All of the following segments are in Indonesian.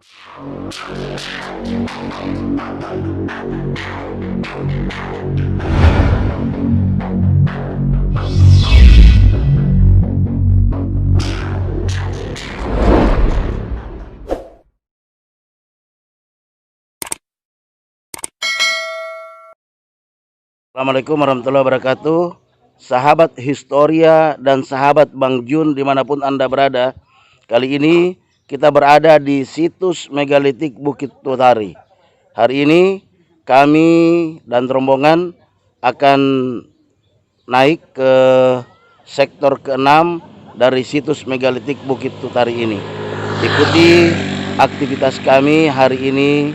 Assalamualaikum warahmatullahi wabarakatuh. Sahabat Historia dan sahabat Bang Jun dimanapun Anda berada. Kali ini kita berada di situs megalitik Bukit Tutari. Hari ini kami dan rombongan akan naik ke sektor ke-6 dari situs megalitik Bukit Tutari ini. Ikuti aktivitas kami hari ini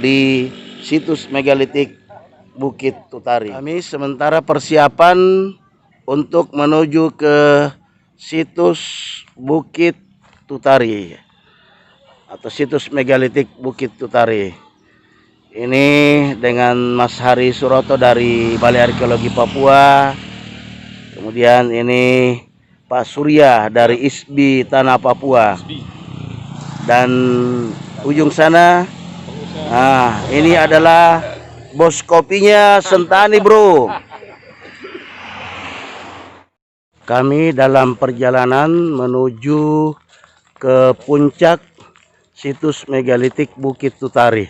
di situs megalitik Bukit Tutari. Kami sementara persiapan untuk menuju ke situs Bukit Tutari atau situs megalitik Bukit Tutari. Ini dengan Mas Hari Suroto dari Balai Arkeologi Papua. Kemudian ini Pak Surya dari ISBI Tanah Papua. Dan ujung sana, ini adalah bos kopinya Sentani, bro. Kami dalam perjalanan menuju ke puncak situs megalitik Bukit Tutari.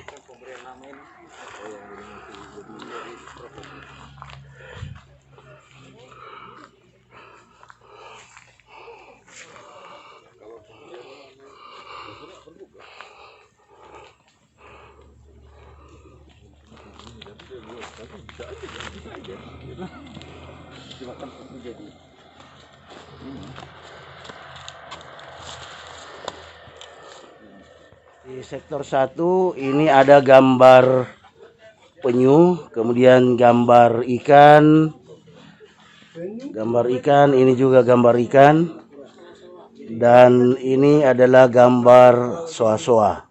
Di sektor 1 ini ada gambar penyu, kemudian gambar ikan. Gambar ikan, ini juga gambar ikan. Dan ini adalah gambar soa-soa.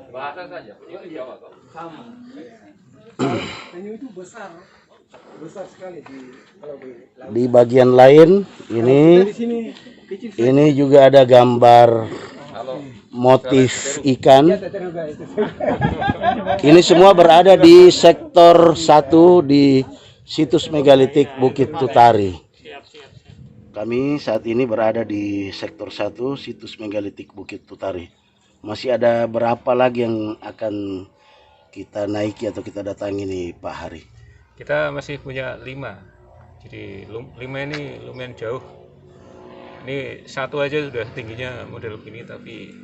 Bahasa saja. Penyu itu besar sekali di bagian lain ini juga ada gambar motif ikan. Ini semua berada di sektor 1 di situs megalitik Bukit Tutari. Kami saat ini berada di sektor 1 situs megalitik Bukit Tutari. Masih ada berapa lagi yang akan kita naiki atau kita datangi nih Pak Hari? Kita masih punya 5. Jadi 5 ini lumayan jauh. Ini satu aja sudah tingginya model begini, tapi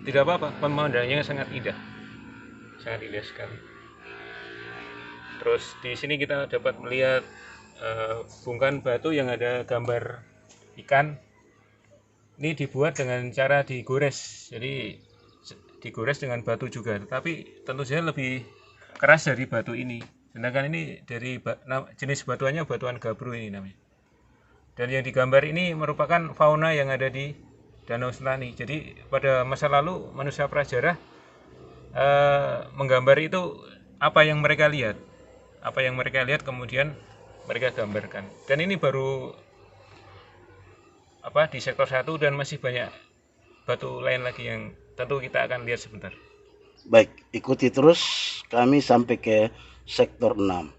tidak apa-apa, pemandangannya sangat indah sekali. Terus di sini kita dapat melihat bungkahan batu yang ada gambar ikan. Ini dibuat dengan cara digores, jadi digores dengan batu juga, tetapi tentu saja lebih keras dari batu ini. Sedangkan ini dari jenis batuannya batuan gabbro ini namanya. Dan yang digambar ini merupakan fauna yang ada di Danau Sentani. Jadi pada masa lalu manusia prasejarah menggambar itu apa yang mereka lihat. Kemudian mereka gambarkan. Dan ini baru di sektor 1 dan masih banyak batu lain lagi yang tentu kita akan lihat sebentar. Baik, ikuti terus kami sampai ke sektor 6.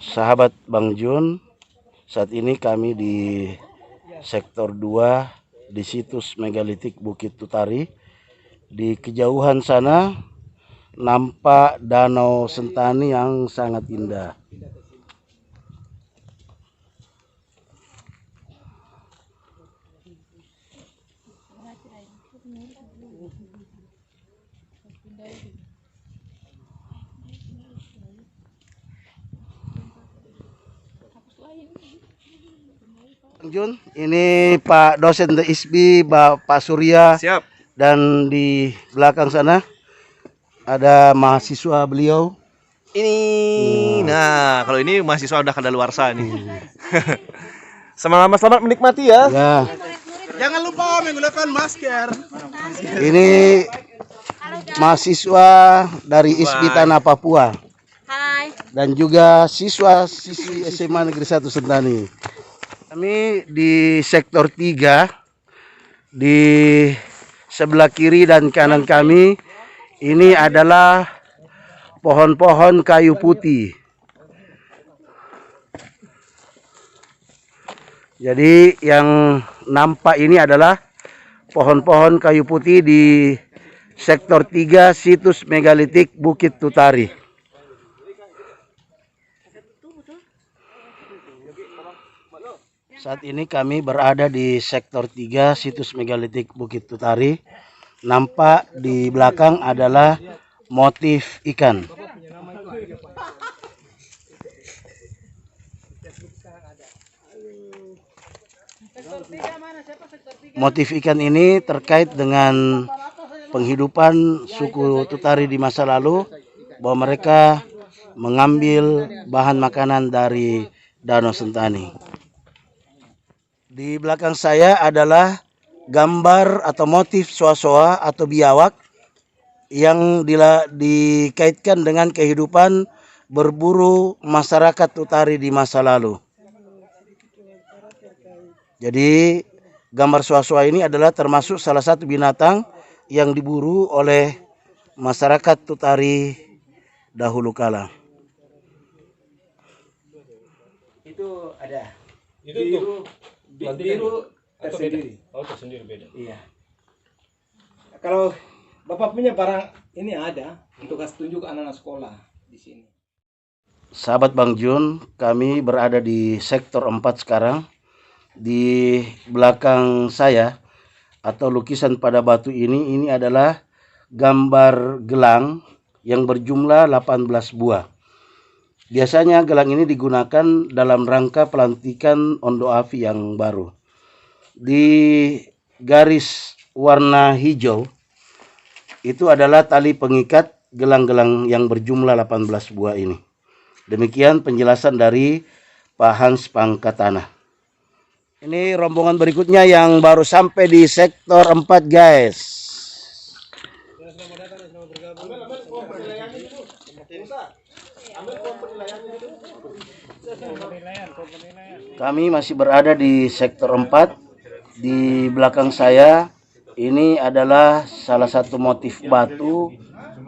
Sahabat Bang Jun, saat ini kami di sektor 2 di situs megalitik Bukit Tutari. Di kejauhan sana nampak Danau Sentani yang sangat indah. Jun, ini Pak dosen the ISBI, Pak Surya. Siap. Dan di belakang sana ada mahasiswa beliau. Ini, nah kalau ini mahasiswa udah kadaluarsa nih. Selamat menikmati ya. Ya. Jangan lupa menggunakan masker. Ini mahasiswa dari ISBI Tanah Papua. Hai. Dan juga siswi SMA Negeri 1 Sentani. Kami di sektor 3 di sebelah kiri dan kanan kami ini adalah pohon-pohon kayu putih. Jadi yang nampak ini adalah pohon-pohon kayu putih di sektor 3 situs megalitik Bukit Tutari. Saat ini kami berada di sektor 3 situs megalitik Bukit Tutari. Nampak di belakang adalah motif ikan. Motif ikan ini terkait dengan penghidupan suku Tutari di masa lalu, bahwa mereka mengambil bahan makanan dari Danau Sentani. Di belakang saya adalah gambar atau motif soa-soa atau biawak yang dikaitkan dengan kehidupan berburu masyarakat Tutari di masa lalu. Jadi gambar soa-soa ini adalah termasuk salah satu binatang yang diburu oleh masyarakat Tutari dahulu kala. Itu ada. Itu tuh Biru tersendiri. Oh, tersendiri beda. Iya. Kalau Bapak punya barang ini ada untuk kasih tunjuk anak-anak sekolah di sini. Sahabat Bang Jun, kami berada di sektor 4 sekarang. Di belakang saya atau lukisan pada batu ini adalah gambar gelang yang berjumlah 18 buah. Biasanya gelang ini digunakan dalam rangka pelantikan Ondo Afi yang baru. Di garis warna hijau itu adalah tali pengikat gelang-gelang yang berjumlah 18 buah ini. Demikian penjelasan dari Pak Hans Pangkatana. Ini rombongan berikutnya yang baru sampai di sektor 4, guys. Kami masih berada di sektor 4. Di belakang saya ini adalah salah satu motif batu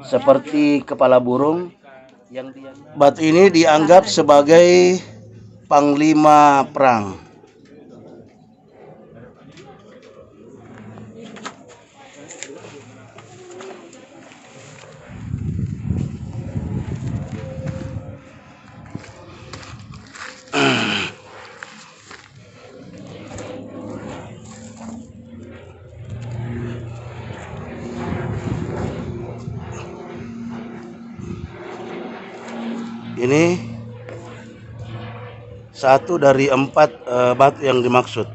seperti kepala burung. Batu ini dianggap sebagai panglima perang. Ini satu dari 4 batu yang dimaksud.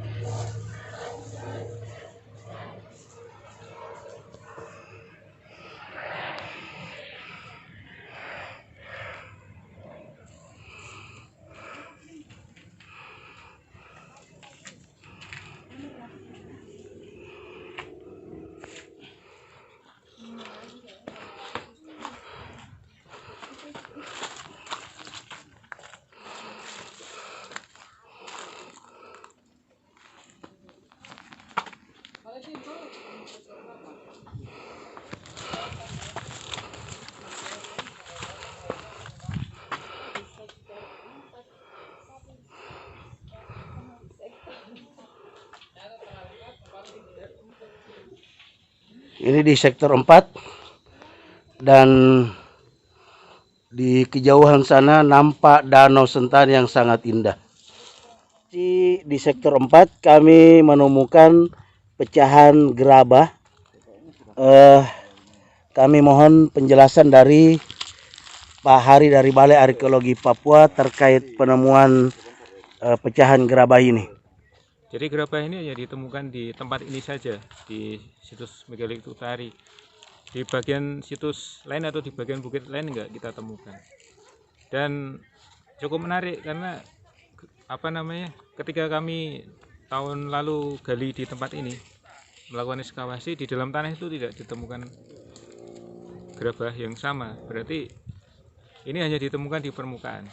Ini di sektor 4 dan di kejauhan sana nampak Danau Sentani yang sangat indah. Di sektor 4 kami menemukan pecahan gerabah. Kami mohon penjelasan dari Pak Hari dari Balai Arkeologi Papua terkait penemuan pecahan gerabah ini. Jadi gerabah ini hanya ditemukan di tempat ini saja, di situs megalitik Tutari. Di bagian situs lain atau di bagian bukit lain enggak kita temukan. Dan cukup menarik karena ketika kami tahun lalu gali di tempat ini, melakukan ekskavasi, di dalam tanah itu tidak ditemukan gerabah yang sama. Berarti ini hanya ditemukan di permukaan.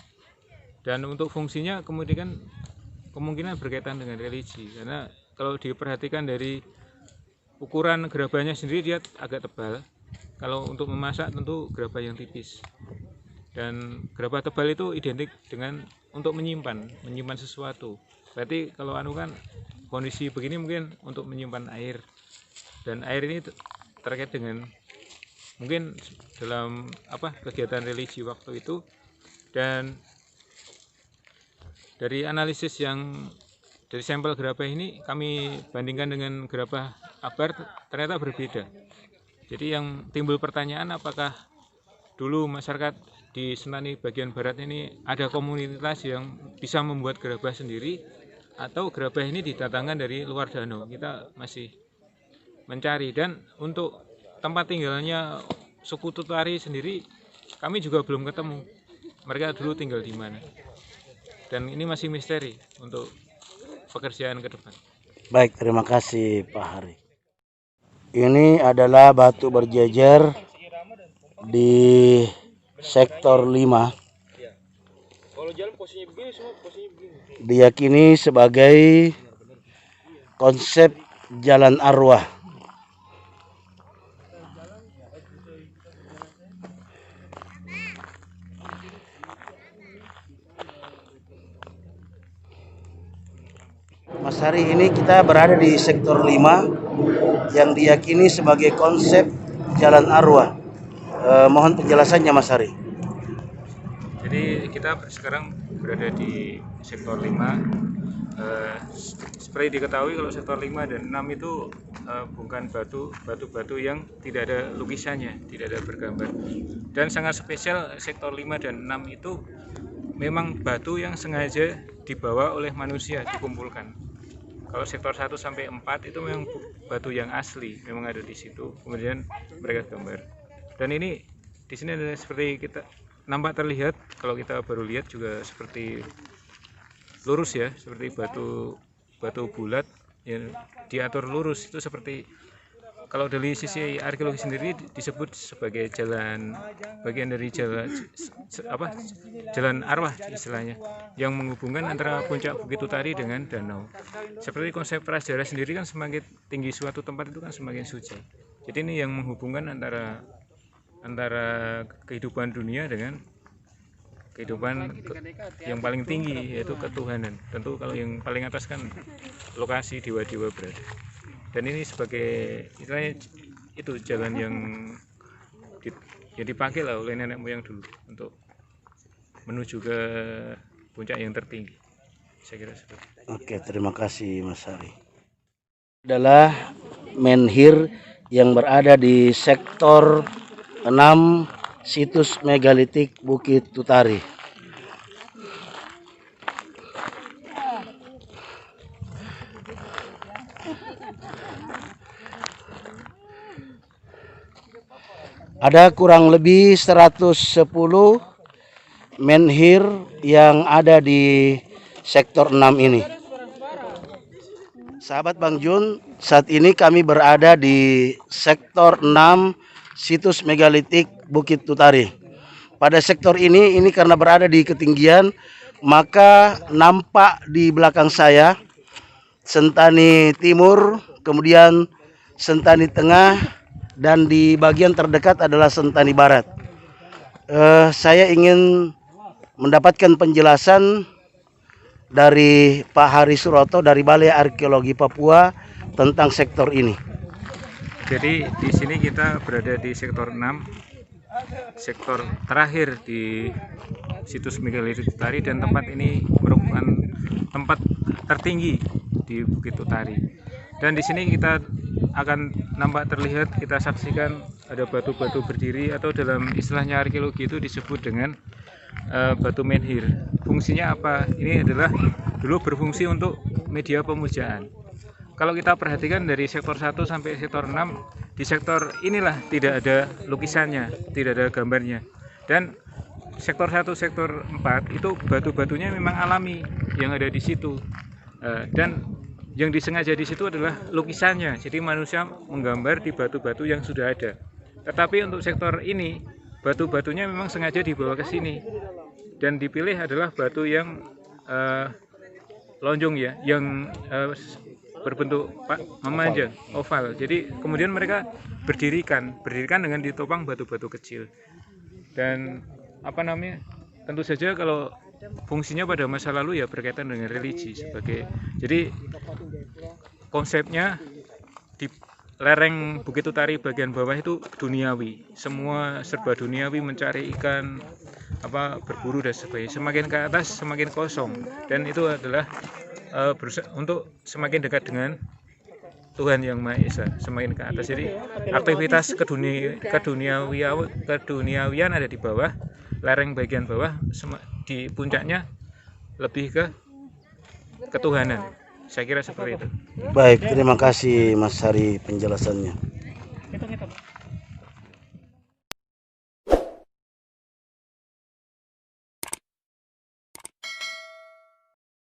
Dan untuk fungsinya kemungkinan berkaitan dengan religi, karena kalau diperhatikan dari ukuran gerabahnya sendiri dia agak tebal. Kalau untuk memasak tentu gerabah yang tipis. Dan gerabah tebal itu identik dengan untuk menyimpan sesuatu. Berarti kalau kan kondisi begini mungkin untuk menyimpan air. Dan air ini terkait dengan mungkin dalam kegiatan religi waktu itu. Dan dari analisis yang dari sampel gerabah ini kami bandingkan dengan gerabah Abar, ternyata berbeda. Jadi yang timbul pertanyaan, apakah dulu masyarakat di Sentani bagian barat ini ada komunitas yang bisa membuat gerabah sendiri, atau gerabah ini didatangkan dari luar danau? Kita masih mencari. Dan untuk tempat tinggalnya suku Tutari sendiri kami juga belum ketemu, mereka dulu tinggal di mana, dan ini masih misteri untuk pekerjaan ke depan. Baik, terima kasih Pak Hari. Ini adalah batu berjejer di sektor 5. Diyakini sebagai konsep jalan arwah. Mas Hari, ini kita berada di sektor 5 yang diyakini sebagai konsep jalan arwah. Mohon penjelasannya Mas Hari. Jadi kita sekarang berada di sektor 5. Seperti diketahui kalau sektor 5 dan 6 itu bukan batu-batu yang tidak ada lukisannya, tidak ada bergambar. Dan sangat spesial, sektor 5 dan 6 itu memang batu yang sengaja dibawa oleh manusia, dikumpulkan. Kalau sektor 1 sampai 4 itu memang batu yang asli, memang ada di situ. Kemudian mereka gambar. Dan ini di sini ada seperti kita nampak terlihat, kalau kita baru lihat juga seperti lurus ya, seperti batu bulat yang diatur lurus. Itu seperti kalau dari sisi arkeologi sendiri disebut sebagai jalan, bagian dari jalan arwah istilahnya, yang menghubungkan antara puncak Bukit Tutari dengan danau. Seperti konsep prasejarah sendiri kan, semakin tinggi suatu tempat itu kan semakin suci. Jadi ini yang menghubungkan antara kehidupan dunia dengan kehidupan yang paling tinggi, yaitu ketuhanan. Tentu kalau yang paling atas kan lokasi dewa-dewa berada. Dan ini sebagai istilahnya itu jalan yang dipakai lah oleh nenek moyang dulu untuk menuju ke puncak yang tertinggi. Saya kira seperti itu. Oke, terima kasih Mas Hari. Adalah menhir yang berada di sektor 6 situs megalitik Bukit Tutari. Ada kurang lebih 110 menhir yang ada di sektor 6 ini. Sahabat Bang Jun, saat ini kami berada di sektor 6 situs megalitik Bukit Tutari. Pada sektor ini karena berada di ketinggian, maka nampak di belakang saya Sentani Timur, kemudian Sentani Tengah, dan di bagian terdekat adalah Sentani Barat. Saya ingin mendapatkan penjelasan dari Pak Hari Suroto dari Balai Arkeologi Papua tentang sektor ini. Jadi di sini kita berada di sektor 6, sektor terakhir di situs megalitik Tutari, dan tempat ini merupakan tempat tertinggi di Bukit Tutari. Dan di sini kita akan nampak terlihat, kita saksikan ada batu-batu berdiri, atau dalam istilahnya arkeologi itu disebut dengan batu menhir. Fungsinya apa? Ini adalah dulu berfungsi untuk media pemujaan. Kalau kita perhatikan dari sektor 1 sampai sektor 6, di sektor inilah tidak ada lukisannya, tidak ada gambarnya. Dan sektor 1, sektor 4 itu batu-batunya memang alami yang ada di situ. Dan yang disengaja di situ adalah lukisannya. Jadi manusia menggambar di batu-batu yang sudah ada. Tetapi untuk sektor ini, batu-batunya memang sengaja dibawa ke sini. Dan dipilih adalah batu yang lonjong ya, yang berbentuk memanjang oval. Jadi kemudian mereka berdirikan dengan ditopang batu-batu kecil. Dan apa namanya? Tentu saja kalau fungsinya pada masa lalu ya berkaitan dengan religi sebagai. Jadi konsepnya di lereng Bukit Utari bagian bawah itu duniawi, semua serba duniawi, mencari ikan, berburu dan sebagainya. Semakin ke atas semakin kosong, dan itu adalah berusaha untuk semakin dekat dengan Tuhan Yang Maha Esa, semakin ke atas. Jadi aktivitas keduniawian ada di bawah, lereng bagian bawah, di puncaknya lebih ke ketuhanan. Saya kira seperti itu. Baik, terima kasih Mas Hari penjelasannya.